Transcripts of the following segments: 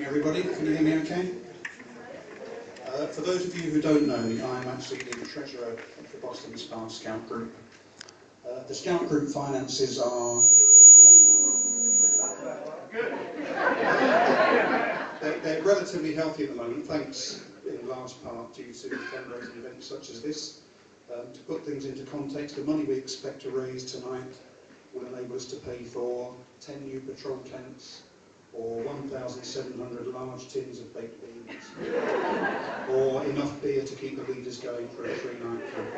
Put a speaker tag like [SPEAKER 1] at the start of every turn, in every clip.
[SPEAKER 1] morning, everybody. Can you hear me okay? For those of you who don't know me, I'm actually the treasurer of the Boston Spa Scout Group. The Scout Group finances are... They're relatively healthy at the moment, thanks in large part due to fundraising events such as this. To put things into context, the money we expect to raise tonight will enable us to pay for 10 new patrol tents, or 1,700 large tins of baked beans, or enough beer to keep the leaders going for a 3-night camp.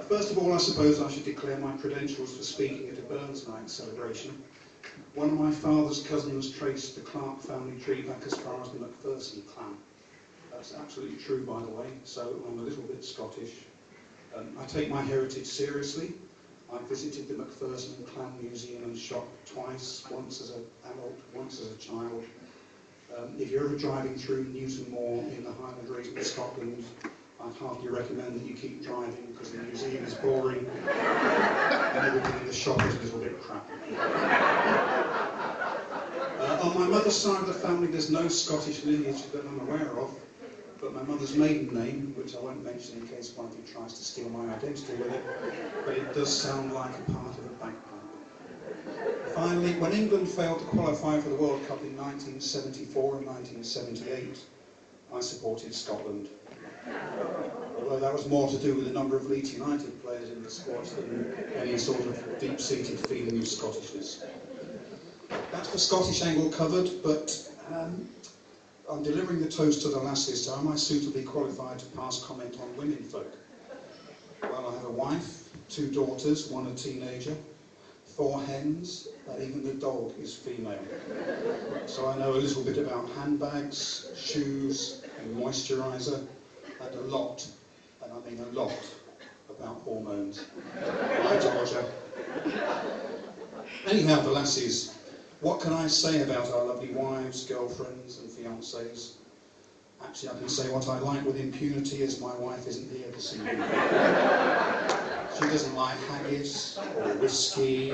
[SPEAKER 1] First of all, I suppose I should declare my credentials for speaking at a Burns Night celebration. One of my father's cousins traced the Clark family tree back as far as the Macpherson clan. That's absolutely true, by the way, so I'm a little bit Scottish. I take my heritage seriously. I visited the Macpherson Clan Museum and shop twice, once as an adult, once as a child. If you're ever driving through Newton Moor in the Highland region of Scotland, I'd hardly recommend that you keep driving because the museum is boring and everything in the shop is a little bit crap. On my mother's side of the family, there's no Scottish lineage that I'm aware of, but my mother's maiden name, which I won't mention in case one of you tries to steal my identity with it, but it does sound like a part of a bagpipe. Finally, when England failed to qualify for the World Cup in 1974 and 1978, I supported Scotland. Although that was more to do with the number of Leeds United players in the squad than any sort of deep-seated feeling of Scottishness. That's the Scottish angle covered, but I'm delivering the toast to the lasses, so am I suitably qualified to pass comment on womenfolk? Well, I have a wife, 2 daughters, 1 a teenager, 4 hens, and even the dog is female. So I know a little bit about handbags, shoes, and moisturiser, and a lot, and I mean a lot, about hormones. Hi, Georgia. Anyhow, the lassies. What can I say about our lovely wives, girlfriends and fiancées? Actually, I can say what I like with impunity, as my wife isn't here this evening. She doesn't like haggis, or whiskey,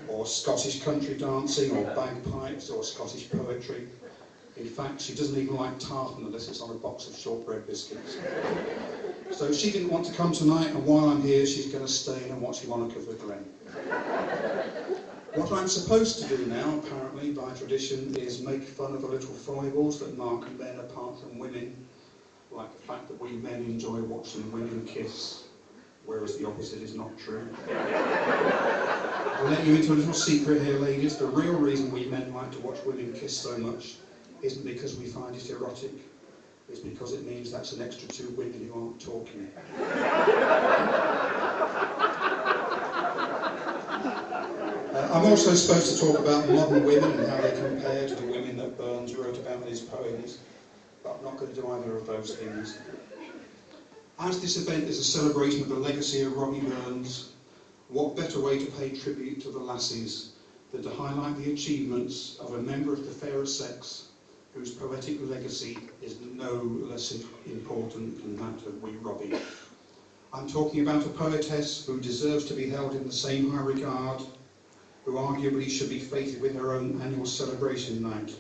[SPEAKER 1] or Scottish country dancing, or bagpipes, or Scottish poetry. In fact, she doesn't even like tartan unless it's on a box of shortbread biscuits. So she didn't want to come tonight, and while I'm here, she's going to stay and watch Monica for Glen. What I'm supposed to do now, apparently, by tradition, is make fun of the little foibles that mark men apart from women, like the fact that we men enjoy watching women kiss, whereas the opposite is not true. I'll let you into a little secret here, ladies. The real reason we men like to watch women kiss so much isn't because we find it erotic, it's because it means that's an extra 2 women who aren't talking. I'm also supposed to talk about modern women and how they compare to the women that Burns wrote about in his poems, but I'm not going to do either of those things. As this event is a celebration of the legacy of Robbie Burns, what better way to pay tribute to the lassies than to highlight the achievements of a member of the fairer sex whose poetic legacy is no less important than that of wee Robbie. I'm talking about a poetess who deserves to be held in the same high regard, who arguably should be feted with her own annual celebration night.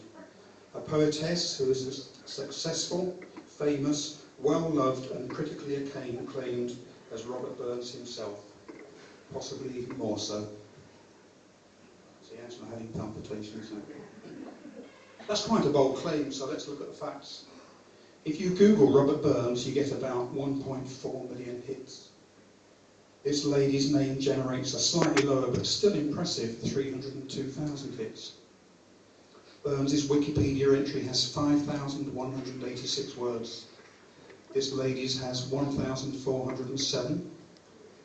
[SPEAKER 1] A poetess who is as successful, famous, well-loved and critically acclaimed as Robert Burns himself, possibly even more so. See, I'm having palpitations now. That's quite a bold claim, so let's look at the facts. If you Google Robert Burns, you get about 1.4 million hits. This lady's name generates a slightly lower but still impressive 302,000 hits. Burns' Wikipedia entry has 5,186 words. This lady's has 1,407.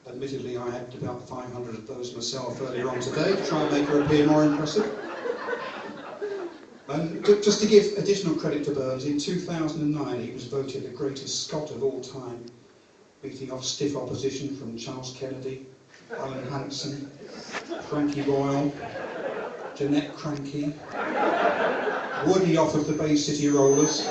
[SPEAKER 1] Admittedly, I had about 500 of those myself earlier on today to try and make her appear more impressive. And just to give additional credit to Burns, in 2009 he was voted the greatest Scot of all time, beating off stiff opposition from Charles Kennedy, Alan Hansen, Frankie Boyle, Jeanette Cranky, Woody off of the Bay City Rollers,